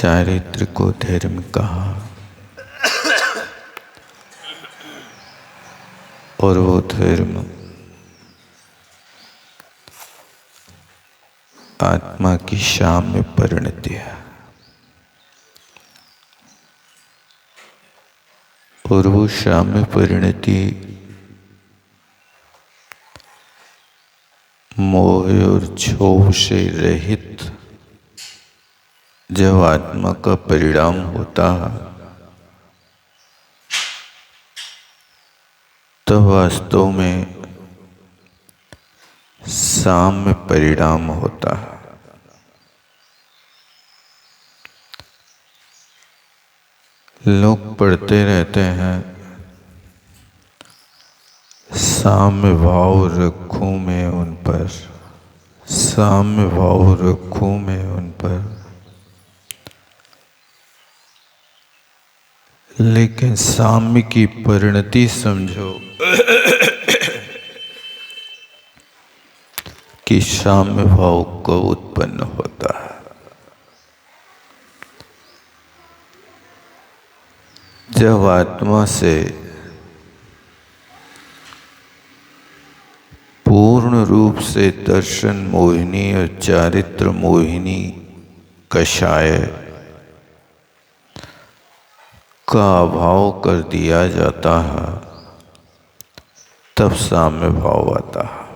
चारित्र को धर्म कहा और वो धर्म आत्मा की साम्य परिणति है। और वो साम्य परिणति मोह और क्षोभ से रहित जब आत्मा का परिणाम होता है तो वास्तव में साम्य परिणाम होता है। लोग पढ़ते रहते हैं, साम्य भाव रखूं मैं उन पर, साम्य भाव रखूं मैं उन पर, लेकिन साम्य की परिणति समझो कि साम्य भाव कब उत्पन्न होता है। जब आत्मा से पूर्ण रूप से दर्शन मोहिनी और चारित्र मोहिनी कषाय का अभाव कर दिया जाता है, तब साम्य भाव आता है।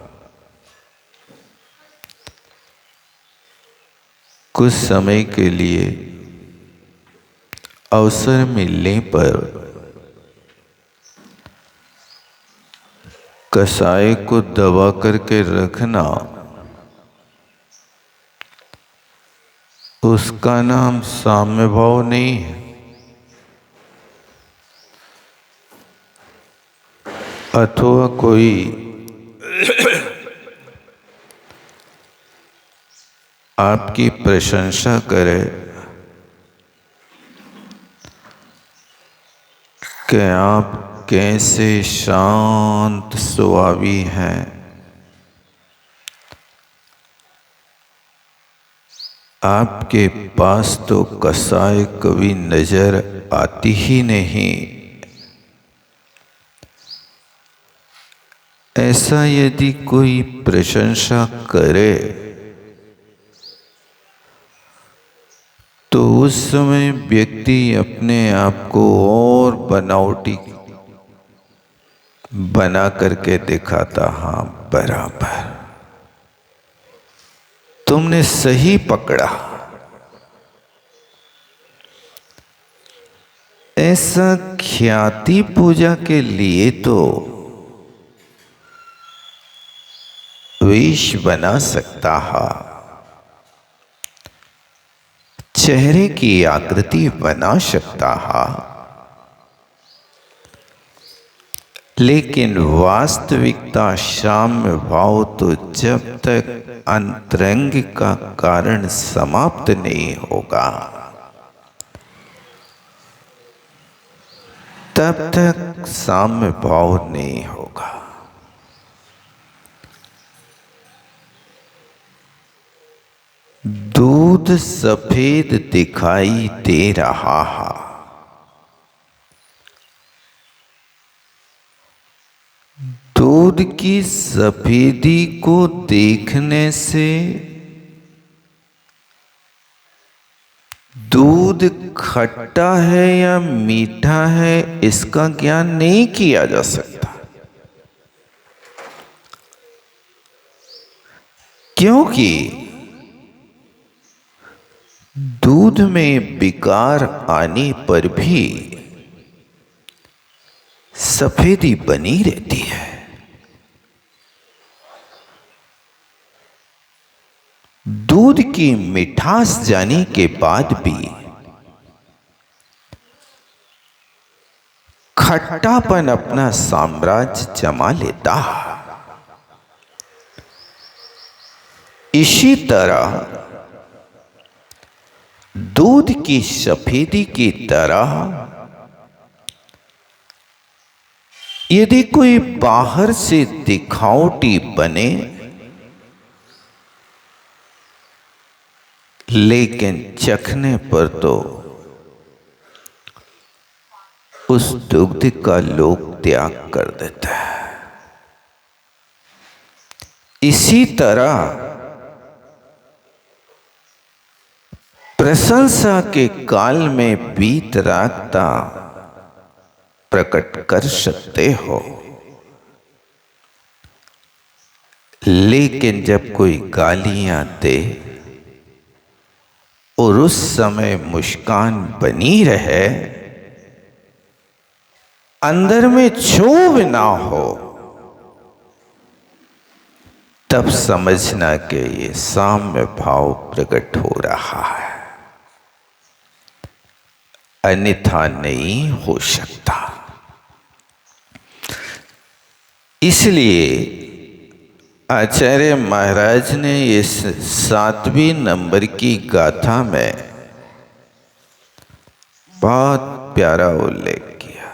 कुछ समय के लिए अवसर मिलने पर कसाय को दबा करके रखना, उसका नाम साम्य भाव नहीं है। अथवा कोई आपकी प्रशंसा करे कि आप कैसे शांत स्वभावी हैं, आपके पास तो कसाय कभी नजर आती ही नहीं, ऐसा यदि कोई प्रशंसा करे तो उस समय व्यक्ति अपने आप को और बनावटी बना करके दिखाता, हाँ बराबर तुमने सही पकड़ा। ऐसा ख्याति पूजा के लिए तो वेश बना सकता है, चेहरे की आकृति बना सकता है, लेकिन वास्तविकता साम्य भाव तो जब तक अंतरंग का कारण समाप्त नहीं होगा तब तक साम्य भाव नहीं होगा। दूध सफेद दिखाई दे रहा है, दूध की सफेदी को देखने से दूध खट्टा है या मीठा है इसका ज्ञान नहीं किया जा सकता, क्योंकि दूध में विकार आने पर भी सफेदी बनी रहती है। दूध की मिठास जाने के बाद भी खट्टापन अपना साम्राज्य जमा लेता है। इसी तरह दूध की सफेदी की तरह यदि कोई बाहर से दिखावटी बने लेकिन चखने पर तो उस दुग्ध का लोक त्याग कर देता है। इसी तरह प्रशंसा के काल में बीत रागता प्रकट कर सकते हो, लेकिन जब कोई गालियां दे और उस समय मुस्कान बनी रहे, अंदर में क्षोभ ना हो, तब समझना कि ये साम्य भाव प्रकट हो रहा है, अन्यथा नहीं हो सकता। इसलिए आचार्य महाराज ने इस 7वें नंबर की गाथा में बहुत प्यारा उल्लेख किया।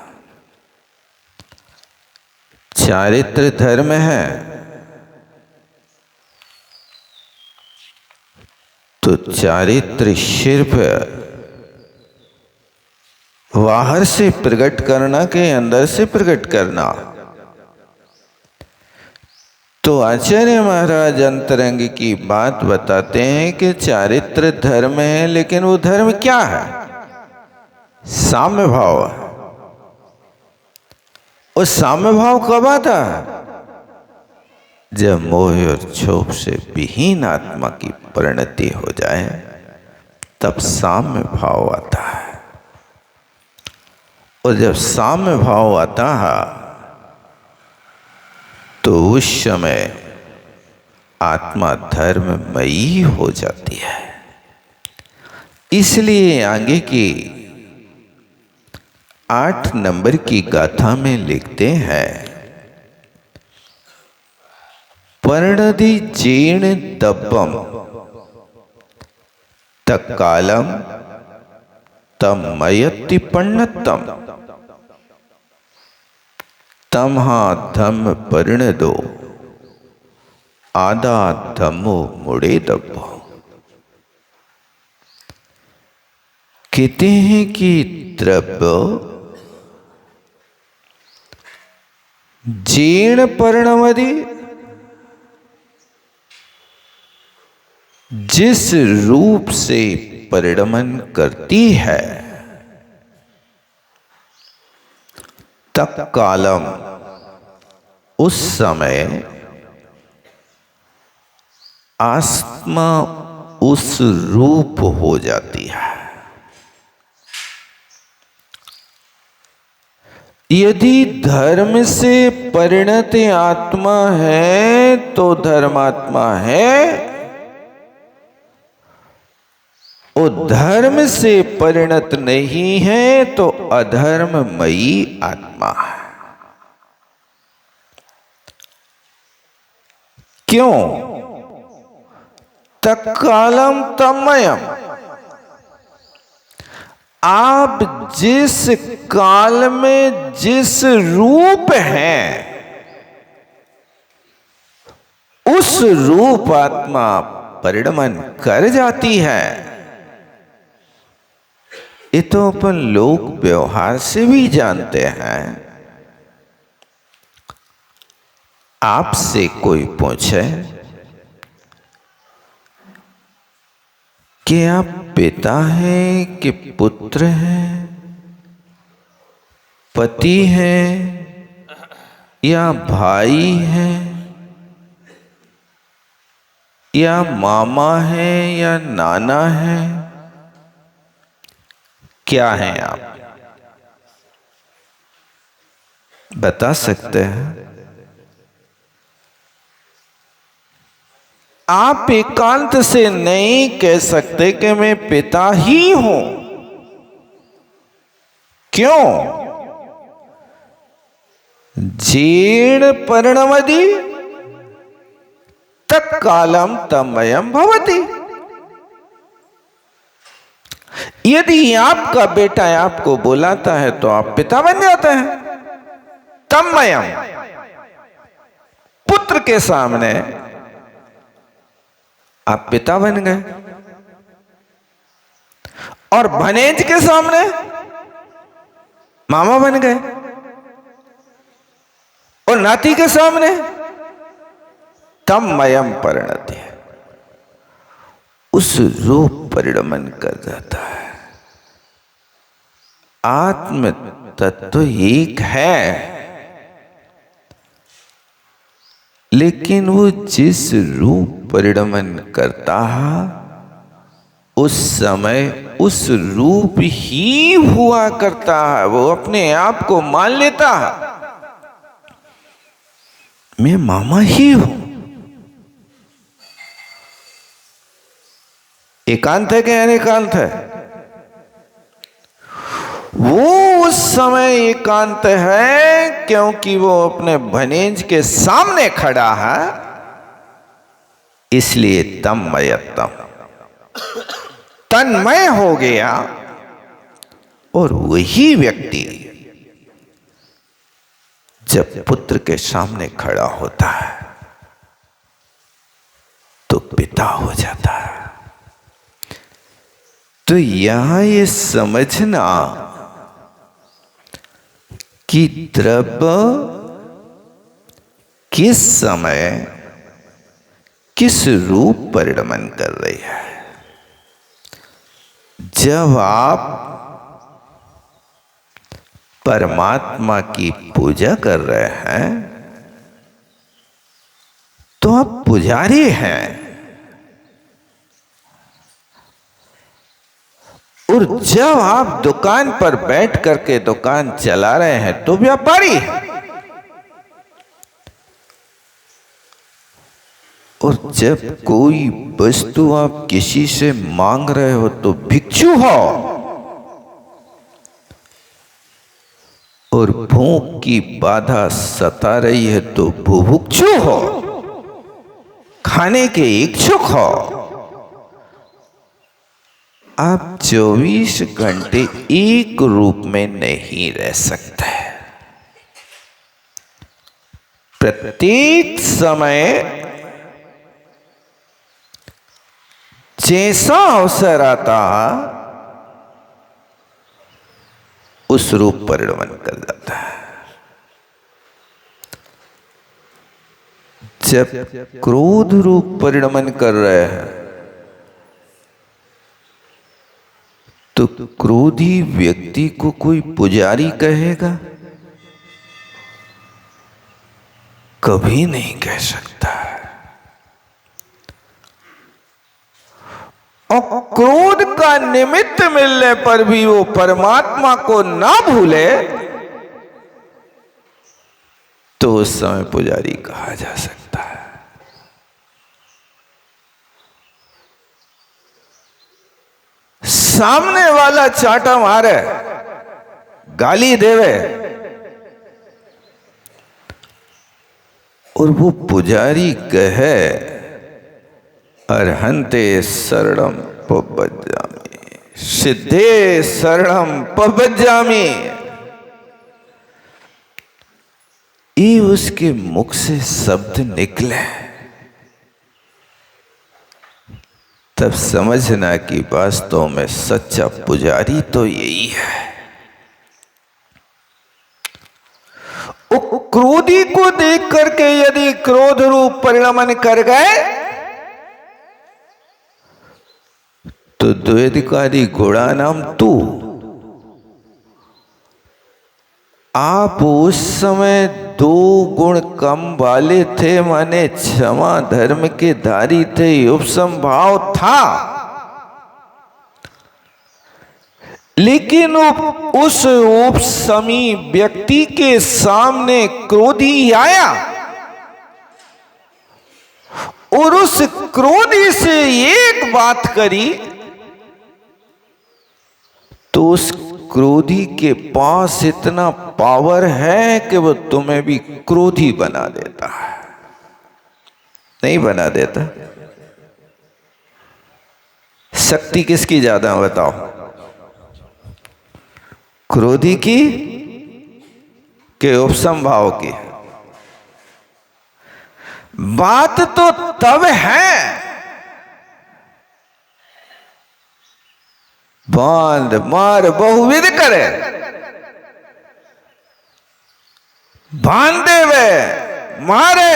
चारित्र धर्म है तो चारित्र सिर्फ बाहर से प्रकट करना के अंदर से प्रकट करना। तो आचार्य महाराज अंतरंग की बात बताते हैं कि चारित्र धर्म है, लेकिन वो धर्म क्या है? साम्य भाव। वो साम्य भाव कब आता है? जब मोह और क्षोभ से विहीन आत्मा की परिणति हो जाए, तब साम्य भाव आता है। और जब साम्य भाव आता है तो उस समय आत्मा धर्ममयी हो जाती है। इसलिए आगे की 8 नंबर की गाथा में लिखते हैं, परिणति जीर्ण दब्बम तत्कालम तमयति पण्णतम तमहा धम्म परिणदो आदा धम्मो मुड़े दब्बो। कहते हैं कि द्रव्य जीर्ण परिणमदि, जिस रूप से परिणमन करती है, तत्कालम उस समय आत्मा उस रूप हो जाती है। यदि धर्म से परिणत आत्मा है तो धर्मात्मा है, और धर्म से परिणत नहीं है तो अधर्ममयी आत्मा है। क्यों? तत्कालम तन्मयम, आप जिस काल में जिस रूप हैं, उस रूप आत्मा परिणमन कर जाती है। ये तो अपन लोक व्यवहार से भी जानते हैं। आपसे कोई पूछे कि आप पिता हैं कि पुत्र हैं, पति हैं या भाई हैं, या मामा है या नाना है, क्या हैं आप? बता सकते हैं? आप एकांत से नहीं कह सकते कि मैं पिता ही हूं। क्यों? जीर्ण परिणमदि तत्कालम तन्मयम् भवति। यदि आपका बेटा आपको बुलाता है तो आप पिता बन जाते हैं। तन्मयम्, पुत्र के सामने आप पिता बन गए। और भनेज के सामने मामा बन गए, और नाती के सामने तममयम परिणति, उस रूप परिणमन कर जाता है। आत्म तत्व एक है, लेकिन वो जिस रूप परिणमन करता है उस समय उस रूप ही हुआ करता है। वो अपने आप को मान लेता है, मैं मामा ही हूं। एकांत है कि अनेकांत है? वो उस समय एकांत है क्योंकि वो अपने भनेज के सामने खड़ा है, इसलिए तन्मयत्तम, तन्मय हो गया। और वही व्यक्ति जब पुत्र के सामने खड़ा होता है तो पिता हो जाता है। तो यहां ये समझना कि द्रव्य किस समय किस रूप परिणमन कर रही है। जब आप परमात्मा की पूजा कर रहे हैं तो आप पुजारी हैं, और जब आप दुकान पर बैठ करके दुकान चला रहे हैं तो व्यापारी हैं, और जब कोई वस्तु आप किसी से मांग रहे हो तो भिक्षु हो, और भूख की बाधा सता रही है तो बुभुक्षु हो, खाने के इच्छुक हो। आप 24 घंटे एक रूप में नहीं रह सकते। प्रत्येक समय जैसा अवसर आता उस रूप परिणमन कर जाता है। जब क्रोध रूप परिणमन कर रहे हैं तो क्रोधी व्यक्ति को कोई पुजारी कहेगा? कभी नहीं कह सकता। और क्रोध का निमित्त मिलने पर भी वो परमात्मा को ना भूले तो उस समय पुजारी कहा जा सकता है। सामने वाला चाटा मारे, गाली देवे, और वो पुजारी कहे अर्हंते शरणम पवज्जामि, सिद्धे शरणम पवज्जामि, ये उसके मुख से शब्द निकले तब समझना कि वास्तव में सच्चा पुजारी तो यही है। क्रोधी को देख करके यदि क्रोध रूप परिणमन कर गए तो द्वैधिकारी घोड़ा नाम तू। आप उस समय 2 गुण कम वाले थे, माने क्षमा धर्म के धारी थे, उपसम भाव था, लेकिन उस उपसमी व्यक्ति के सामने क्रोधी आया और उस क्रोधी से एक बात करी तो उस क्रोधी के पास इतना पावर है कि वो तुम्हें भी क्रोधी बना देता है। नहीं बना देता? शक्ति किसकी ज्यादा बताओ? क्रोधी की के उपसम भाव की? बात तो तब है बांध मार बहुविध करे, बांध देवे, मारे,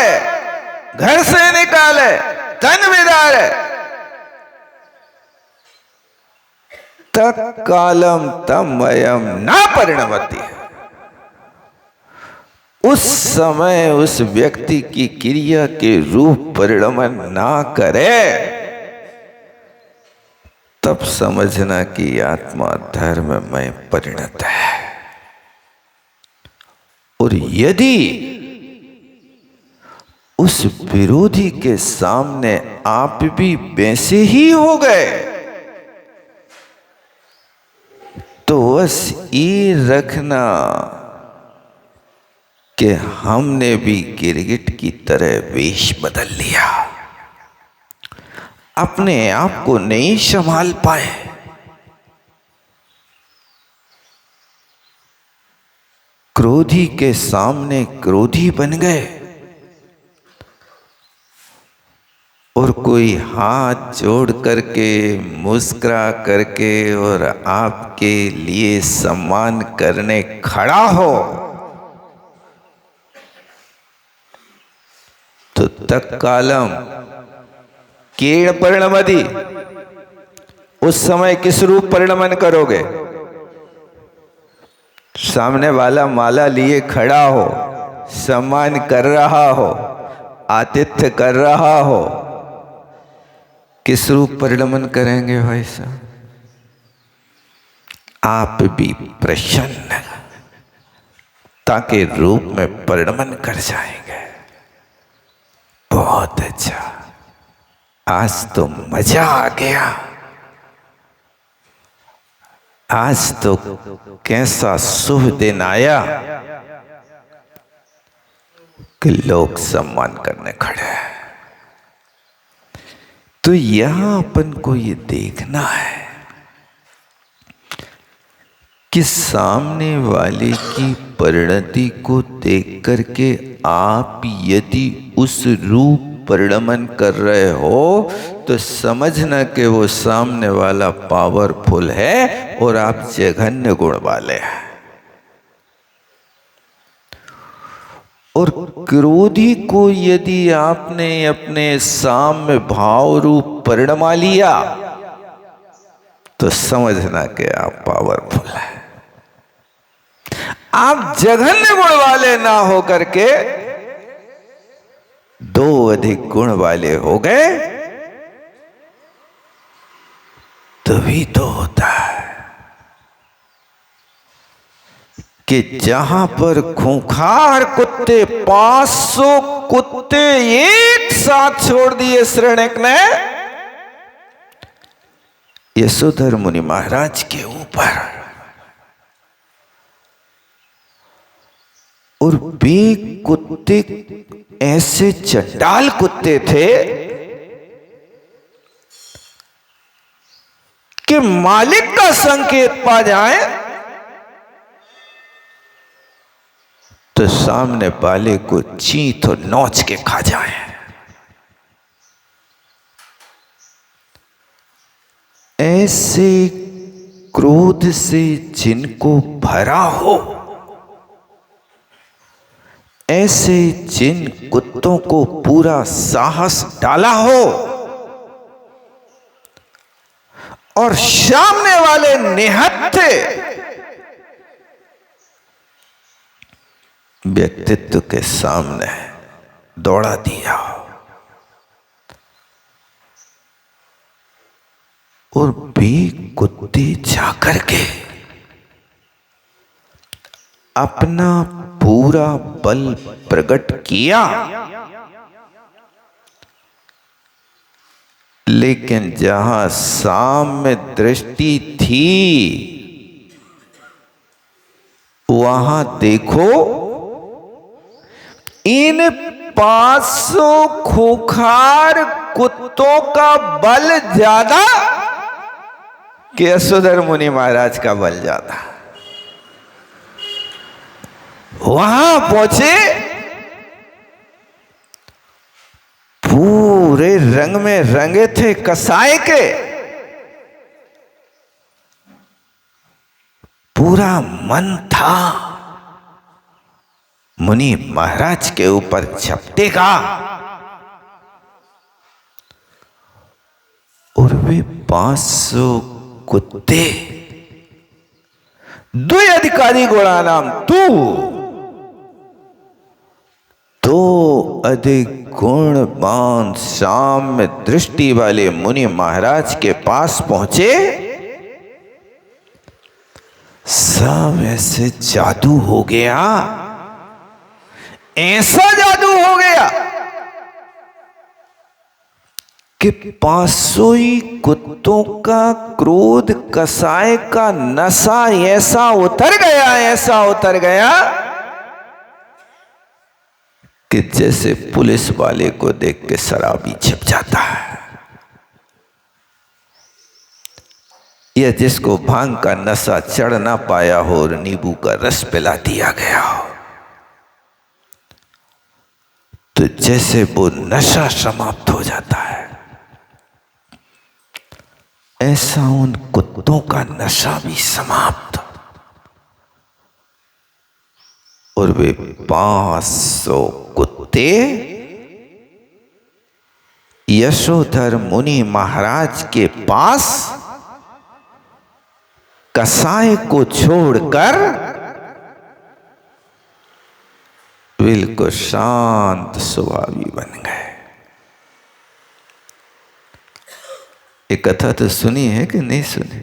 घर से निकाले, तन विदारे, तत्कालम तम वयम न परिणमति। उस समय उस व्यक्ति की क्रिया के रूप परिणमन ना करे, तब समझना कि आत्मा धर्म में परिणत है। और यदि उस विरोधी के सामने आप भी वैसे ही हो गए, तो बस ये रखना कि हमने भी गिरगिट की तरह वेश बदल लिया, अपने आप को नहीं संभाल पाए। क्रोधी के सामने क्रोधी बन गए, और कोई हाथ जोड़ करके मुस्कुरा करके और आपके लिए सम्मान करने खड़ा हो, तो तत्कालम कीड़ परिणमति। उस समय किस रूप परिणमन करोगे? सामने वाला माला लिए खड़ा हो, सम्मान कर रहा हो, आतिथ्य कर रहा हो, किस रूप परिणमन करेंगे भाई साहब? आप भी प्रसन्नता के रूप में परिणमन कर जाएंगे। बहुत अच्छा, आज तो मजा आ गया। आज तो कैसा शुभ दिन आया कि लोग सम्मान करने खड़े हैं। तो यहां अपन को ये देखना है कि सामने वाले की परिणति को देख करके आप यदि उस रूप परिणमन कर रहे हो, तो समझना कि वो सामने वाला पावरफुल है और आप जघन्य गुण वाले हैं। और क्रोधी को यदि आपने अपने साम्य भाव रूप परिणमा लिया, तो समझना कि आप पावरफुल हैं। आप जघन्य गुण वाले ना हो करके दो अधिक गुण वाले हो गए, तभी तो होता है कि जहां पर खूंखार कुत्ते 500 कुत्ते एक साथ छोड़ दिए श्रेणिक ने यशोधर मुनि महाराज के ऊपर, और वे कुत्ते ऐसे चंडाल कुत्ते थे कि मालिक का संकेत पा जाए तो सामने वाले को चींथ और नोच के खा जाए। ऐसे क्रोध से जिनको भरा हो, ऐसे जिन कुत्तों को पूरा साहस डाला हो और सामने वाले निहत्थे व्यक्तित्व के सामने दौड़ा दिया और भी कुत्ते जाकर के अपना पूरा बल प्रकट किया, लेकिन जहां साम्य दृष्टि थी वहां देखो इन 500 खूंखार कुत्तों का बल ज्यादा कि यशोधर मुनि महाराज का बल ज्यादा। वहां पहुंचे, पूरे रंग में रंगे थे कसाई के, पूरा मन था मुनि महाराज के ऊपर झपटेगा और वे 500 कुत्ते दुई अधिकारी गोड़ा नाम तो अधिक गुणवान साम्य दृष्टि वाले मुनि महाराज के पास पहुंचे। सब ऐसे जादू हो गया, ऐसा जादू हो गया कि 500 ही कुत्तों का क्रोध कसाय का नशा ऐसा उतर गया कि जैसे पुलिस वाले को देख के शराबी छिप जाता है या जिसको भांग का नशा चढ़ ना पाया हो और नींबू का रस पिला दिया गया हो, तो जैसे वो नशा समाप्त हो जाता है, ऐसा उन कुत्तों का नशा भी समाप्त। और वे 500 कुत्ते यशोधर मुनि महाराज के पास कसाय को छोड़कर बिल्कुल शांत स्वभावी बन गए। एक कथा तो सुनी है कि नहीं सुनी?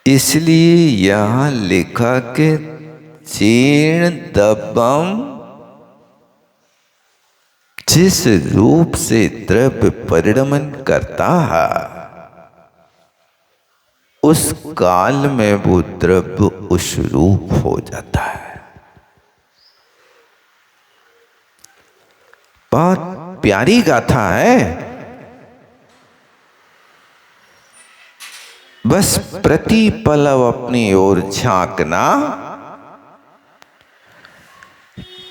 इसलिए यहां लिखा कि चीर्ण दबम जिस रूप से द्रव्य परिणमन करता है उस काल में वो द्रव्य उस रूप हो जाता है। बहुत प्यारी गाथा है। बस प्रतिपल अपनी ओर झांकना,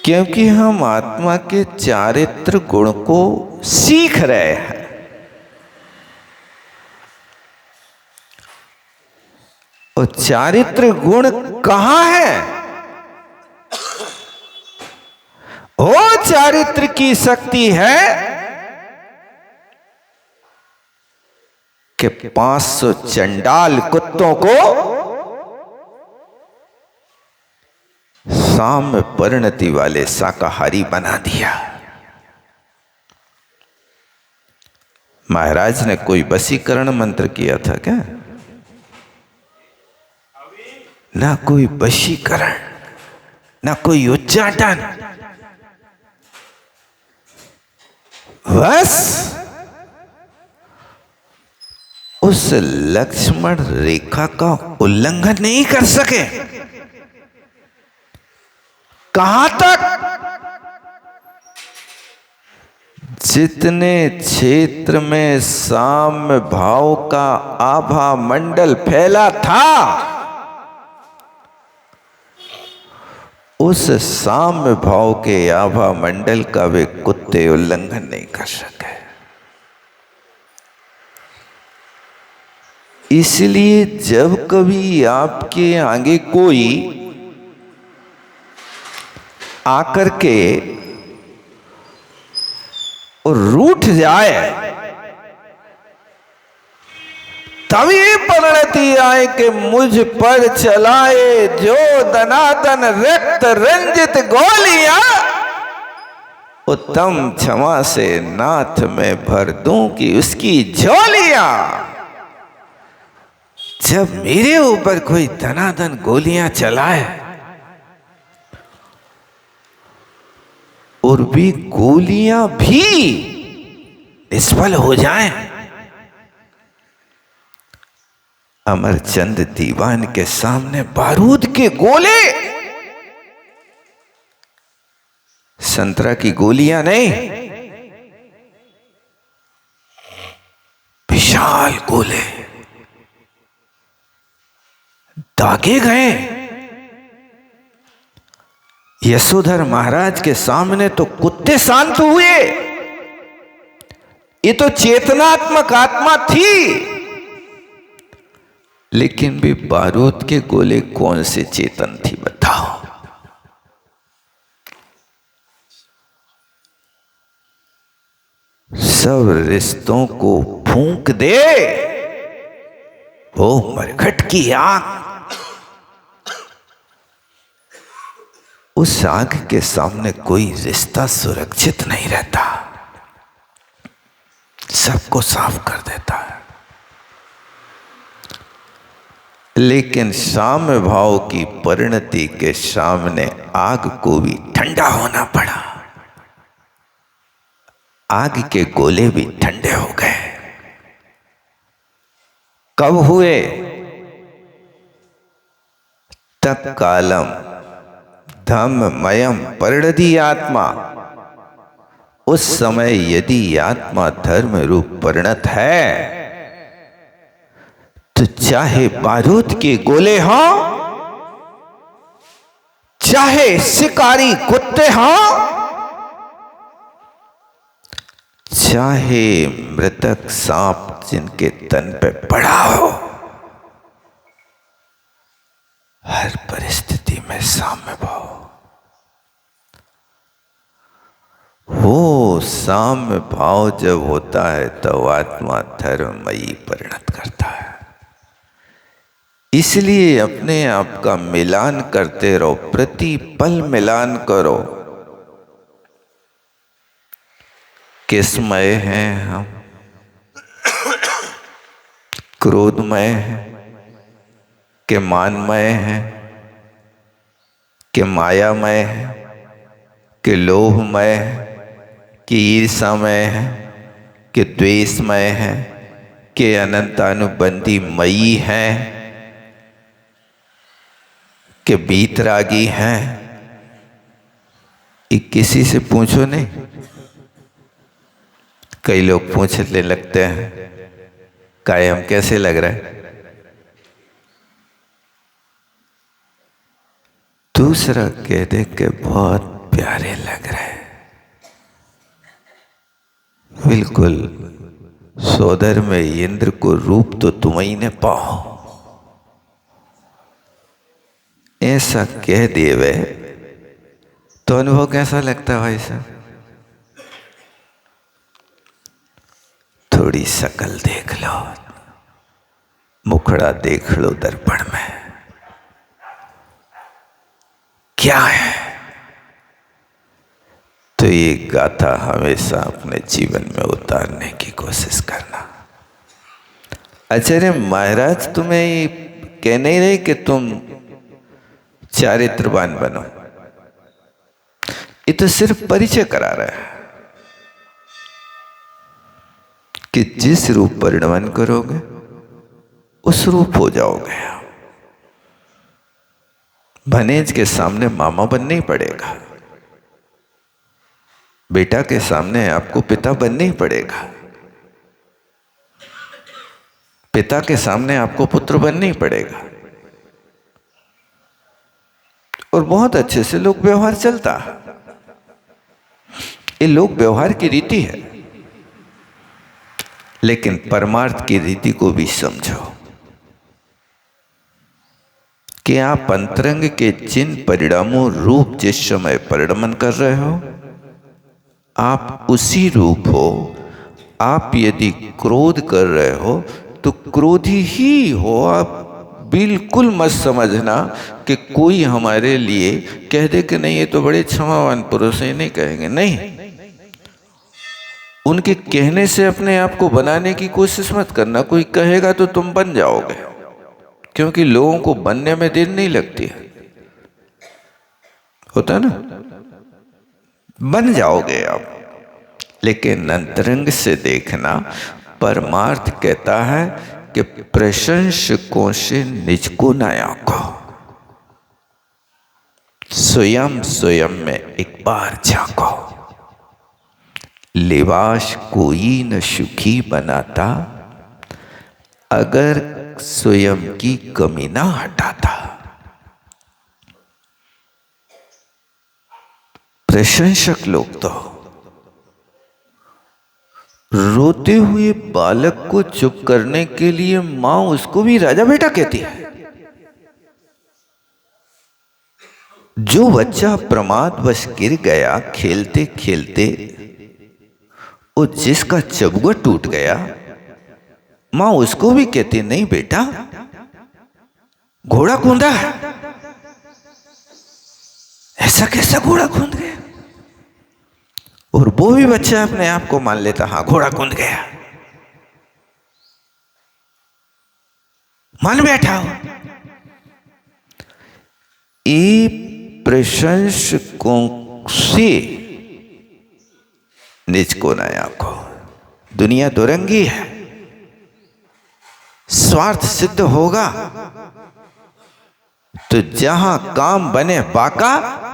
क्योंकि हम आत्मा के चारित्र गुण को सीख रहे हैं। और चारित्र गुण कहां है? वो चारित्र की शक्ति है कि 500 चंडाल कुत्तों को साम्य परिणति वाले शाकाहारी बना दिया। महाराज ने कोई वशीकरण मंत्र किया था क्या? ना कोई वशीकरण, ना कोई उच्चाटन, बस उस लक्ष्मण रेखा का उल्लंघन नहीं कर सके। कहां तक? जितने क्षेत्र में साम्य भाव का आभा मंडल फैला था, उस साम्य भाव के आभा मंडल का वे कुत्ते उल्लंघन नहीं कर सके। इसलिए जब कभी आपके आगे कोई आकर के और रूठ जाए, तभी परिणति आए कि मुझ पर चलाए जो दनादन रक्त रंजित गोलियां, उत्तम क्षमा से नाथ में भर दूं कि उसकी झोलियां। जब मेरे ऊपर कोई दनादन गोलियां चलाए और भी गोलियां भी निष्फल हो जाएं, अमरचंद दीवान के सामने बारूद के गोले, संतरा की गोलियां नहीं, विशाल गोले दागे गए। यशोधर महाराज के सामने तो कुत्ते शांत हुए। ये तो चेतनात्मक आत्मा थी, लेकिन भी बारूद के गोले कौन से चेतन थी बताओ। सब रिश्तों को फूंक दे वो मरघट की आग। उस आग के सामने कोई रिश्ता सुरक्षित नहीं रहता, सबको साफ कर देता है। लेकिन साम्य भाव की परिणति के सामने आग को भी ठंडा होना पड़ा। आग के गोले भी ठंडे हो गए। कब हुए? तब कालम धम्ममयम परिणति आत्मा। उस समय यदि आत्मा धर्म रूप परिणत है तो चाहे बारूद के गोले हों, चाहे शिकारी कुत्ते हों, चाहे मृतक सांप जिनके तन पे पड़ा हो, हर परिस्थिति में साम्य भाव। वो साम्य भाव जब होता है तो आत्मा धर्ममयी परिणत करता है। इसलिए अपने आप का मिलान करते रहो, प्रतिपल मिलान करो। किसमय हैं हम? क्रोधमय हैं कि मानमय हैं कि मायामय हैं कि लोभमय है कि ईर्षामय है कि द्वेषमय है कि अनंतानुबंधी मयी है कि बीतरागी हैं? ये किसी से पूछो नहीं। कई लोग पूछने लगते हैं कायम कैसे लग रहा है, दूसरा कह दे के बहुत प्यारे लग रहे हैं। बिल्कुल सोदर में इंद्र को रूप तो तुम ही ने पाओ, ऐसा कह दिए वे तो अनुभव कैसा लगता है भाई साहब? थोड़ी शकल देख लो, मुखड़ा देख लो दर्पण में, क्या है? तो ये गाथा हमेशा अपने जीवन में उतारने की कोशिश करना। आचार्य महाराज तुम्हें ये कह नहीं रहे कि तुम चारित्रवान बनो, ये तो सिर्फ परिचय करा रहा है कि जिस रूप परिणमन करोगे उस रूप हो जाओगे। भनेज के सामने मामा बनना ही पड़ेगा, बेटा के सामने आपको पिता बनना ही पड़ेगा, पिता के सामने आपको पुत्र बनना ही पड़ेगा। और बहुत अच्छे से लोक व्यवहार चलता है, ये लोक व्यवहार की रीति है। लेकिन परमार्थ की रीति को भी समझो कि आप अंतरंग के जिन परिणामों रूप जिस समय परिणमन कर रहे हो आप उसी रूप हो। आप यदि क्रोध कर रहे हो तो क्रोधी ही हो। आप बिल्कुल मत समझना कि कोई हमारे लिए कह दे कि नहीं ये तो बड़े क्षमावान पुरुष हैं, नहीं कहेंगे, नहीं। उनके कहने से अपने आप को बनाने की कोशिश मत करना। कोई कहेगा तो तुम बन जाओगे, क्योंकि लोगों को बनने में देर नहीं लगती है, होता ना, बन जाओगे आप। लेकिन अंतरंग से देखना, परमार्थ कहता है कि प्रशंसकों से निज को न आंको, स्वयं स्वयं में एक बार झांको। लिबास कोई न सुखी बनाता अगर स्वयं की कमी ना हटाता। प्रशंसक लोग तो रोते हुए बालक को चुप करने के लिए मां उसको भी राजा बेटा कहती है। जो बच्चा प्रमादवश गिर गया खेलते खेलते, वो जिसका चबुआ टूट गया, मां उसको भी कहती नहीं बेटा, घोड़ा कूदा है। ऐसा कैसा घोड़ा कूद गया? और वो भी बच्चा अपने आप को मान लेता, हाँ घोड़ा कूद गया, मान बैठा हो। ये प्रशंसकों से निज को नया को। दुनिया दुरंगी है, स्वार्थ सिद्ध होगा तो जहां काम बने बाका,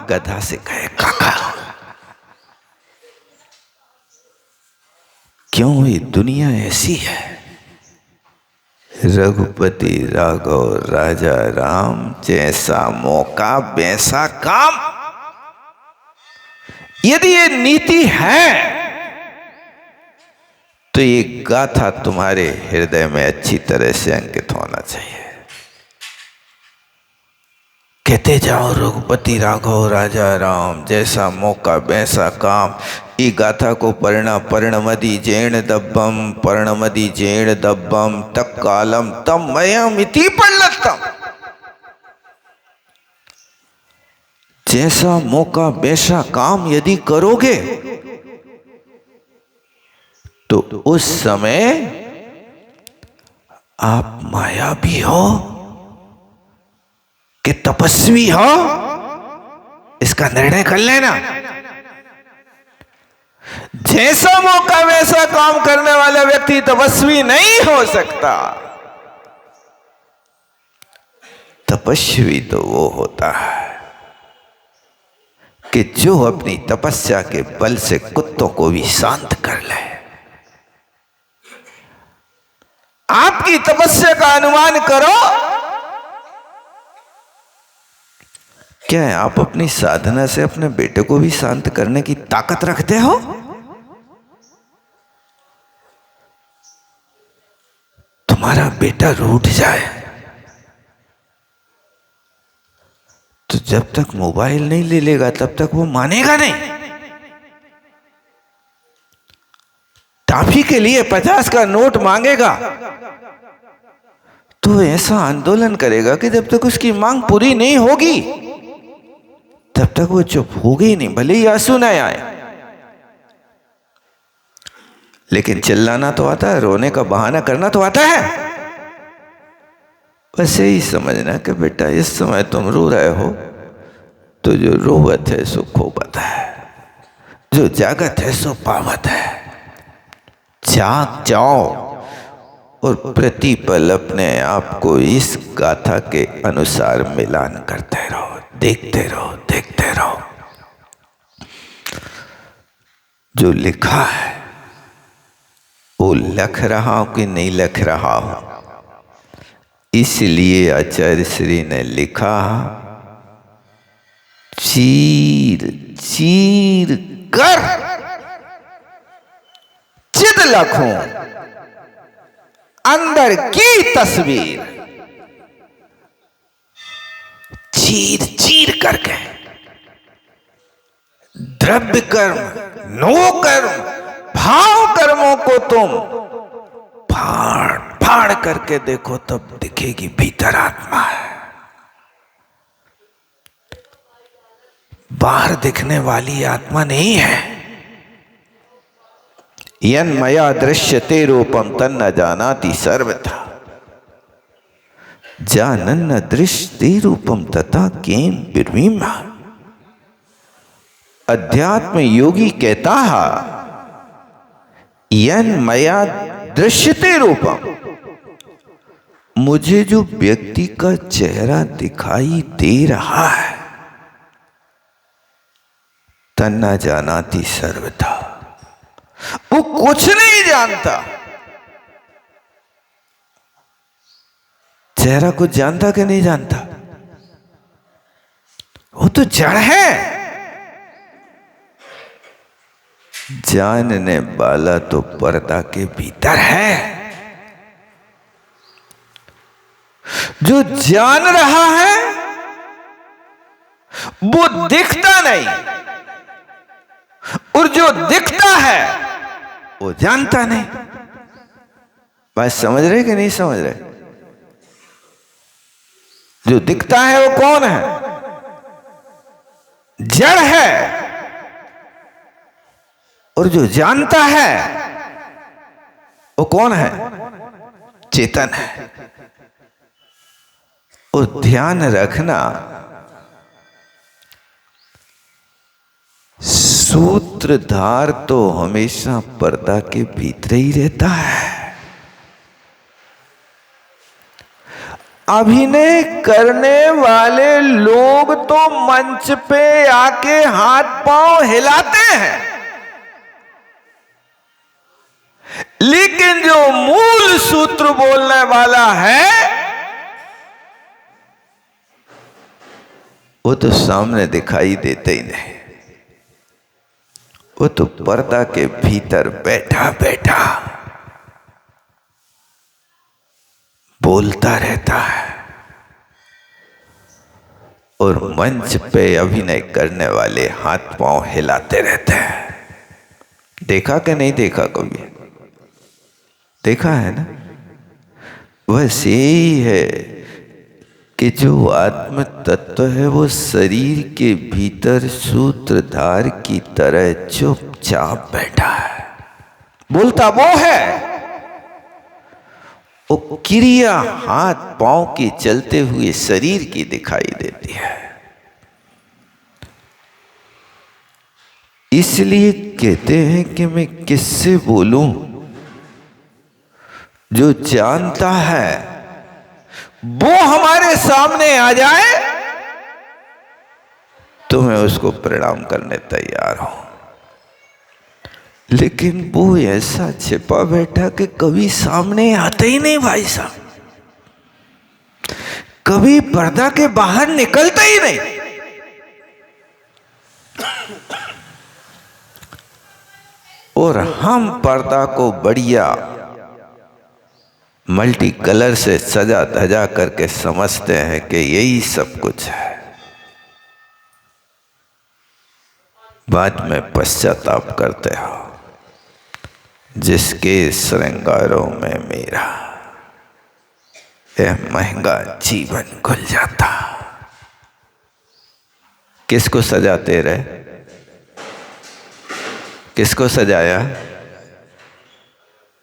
गधा से कहे काका। क्यों ये दुनिया ऐसी है? रघुपति राघव राजा राम, जैसा मौका वैसा काम। यदि ये नीति है तो ये गाथा तुम्हारे हृदय में अच्छी तरह से अंकित होना चाहिए। कहते जाओ रघुपति राघव राजा राम, जैसा मौका वैसा काम। ई गाथा को पर्णमदि जैण दब्बम, पर्णमदि जैण दब्बम, तक कालम तम मयमिति पल्लतम। जैसा मौका वैसा काम यदि करोगे तो उस समय आप मायावी हो कि तपस्वी हो, इसका निर्णय कर लेना। जैसा मौका वैसा काम करने वाला व्यक्ति तपस्वी नहीं हो सकता। तपस्वी तो वो होता है कि जो अपनी तपस्या के बल से कुत्तों को भी शांत कर ले। आपकी तपस्या का अनुमान करो, क्या आप अपनी साधना से अपने बेटे को भी शांत करने की ताकत रखते हो? तुम्हारा बेटा रूठ जाए तो जब तक मोबाइल नहीं ले लेगा तब तक वो मानेगा नहीं। टॉफी के लिए 50 का नोट मांगेगा तो ऐसा आंदोलन करेगा कि जब तक उसकी मांग पूरी नहीं होगी तब तक वो चुप होगी ही नहीं, भले ही आंसू न आए। लेकिन चिल्लाना तो आता है, रोने का बहाना करना तो आता है। वैसे ही समझना कि बेटा इस समय तुम रो रहे हो तो जो रोवत है सो खोवत है, जो जागत है सो पावत है। जाग जाओ और प्रतिपल अपने आप को इस गाथा के अनुसार मिलान करते रहो, देखते रहो, देखते रहो। जो लिखा है वो लख रहा हूं कि नहीं लख रहा हूं, इसलिए आचार्य श्री ने लिखा, चीर चीर कर चिद लखूं अंदर की तस्वीर। चीर चीर करके द्रव्य कर्म, नो कर्म, भाव कर्मों को तुम फाड़ फाड़ करके देखो, तब दिखेगी भीतर आत्मा है। बाहर दिखने वाली आत्मा नहीं है। यन मया दृश्यते रूपम तन्न जानाति सर्वथा, जानन्न दृश्यते रूपम तथा केम ब्रवीमा। अध्यात्म योगी कहता है, यन मया दृश्यते रूपम, मुझे जो व्यक्ति का चेहरा दिखाई दे रहा है, तन्ना जानाति सर्वथा, वो कुछ नहीं जानता। चेहरा कुछ जानता कि नहीं जानता? वो तो जड़ है। जानने वाला तो पर्दा के भीतर है। जो जान रहा है वो दिखता नहीं, और जो दिखता है वो जानता नहीं। बात समझ रहे कि नहीं समझ रहे? जो दिखता है वो कौन है? जड़ है। और जो जानता है वो कौन है? चेतन है। और ध्यान रखना, सूत्रधार तो हमेशा पर्दा के भीतर ही रहता है। अभिनय करने वाले लोग तो मंच पे आके हाथ पांव हिलाते हैं, लेकिन जो मूल सूत्र बोलने वाला है वो तो सामने दिखाई देते ही नहीं। वो तो पर्दा के भीतर बैठा बैठा बोलता रहता है, और मंच पे अभिनय करने वाले हाथ पांव हिलाते रहते हैं। देखा कि नहीं देखा? कभी देखा है ना? बस यही है कि जो आत्म तत्व है वो शरीर के भीतर सूत्रधार की तरह चुपचाप बैठा है। बोलता वो है, वो क्रिया हाथ पांव की चलते हुए शरीर की दिखाई देती है। इसलिए कहते हैं कि मैं किससे बोलूं? जो जानता है वो हमारे सामने आ जाए तो मैं उसको प्रणाम करने तैयार हूं, लेकिन वो ऐसा छिपा बैठा कि कभी सामने आता ही नहीं भाई साहब, कभी पर्दा के बाहर निकलता ही नहीं। और हम पर्दा को बढ़िया मल्टी कलर से सजा धजा करके समझते हैं कि यही सब कुछ है। बाद में पश्चाताप करते हो, जिसके श्रृंगारों में मेरा यह महंगा जीवन खुल जाता। किसको सजाते रहे? किसको सजाया?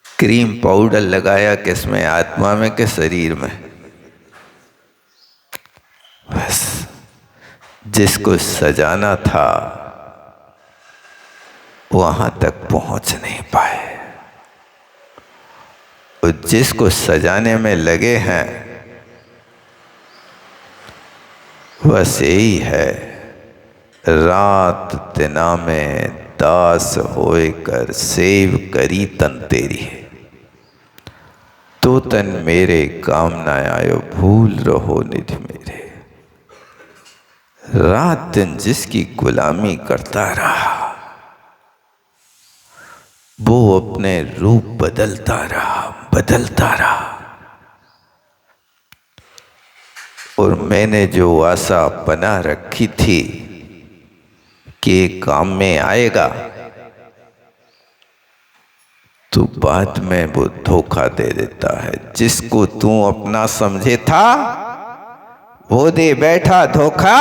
क्रीम पाउडर लगाया किसमें? आत्मा में के शरीर में? बस जिसको सजाना था वहां तक पहुंच नहीं पाए, और जिसको सजाने में लगे हैं बस यही है, रात दिना में दास होए कर सेव करी तन तेरी, तो तन मेरे काम न आयो भूल रहो निधि मेरे। रात दिन जिसकी गुलामी करता रहा वो अपने रूप बदलता रहा। और मैंने जो आशा बना रखी थी कि काम में आएगा, तो बाद में वो धोखा दे देता है। जिसको तू अपना समझे था वो दे बैठा धोखा,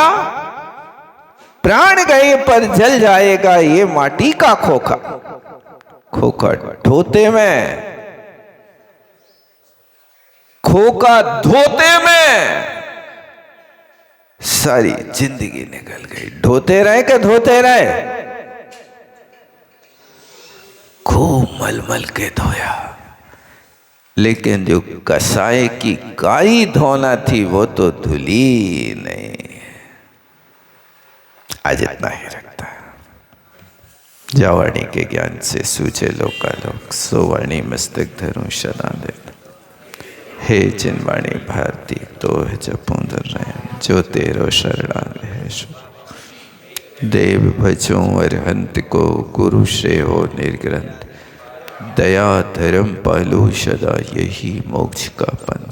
प्राण गए पर जल जाएगा ये माटी का खोखा। खोखा ढोते में, खोखा धोते में सारी जिंदगी निकल गई। ढोते रहे कि धोते रहे? खूब मल के धोया, लेकिन जो कसाई की काई धोना थी वो तो धुली नहीं। आज इतना ही रखता है। जावाणी के ज्ञान से सूझे लोकालोक, सोवाणी मस्तक धरूं सदा दिन। हे जिनवाणी भारती तो है जपूं दर रहे, जो तेरो शरणा है। देव भजो अरहंत को गुरु श्रेय हो निर्ग्रंथ। दया धर्म पालो सदा यही मोक्ष का पंथ।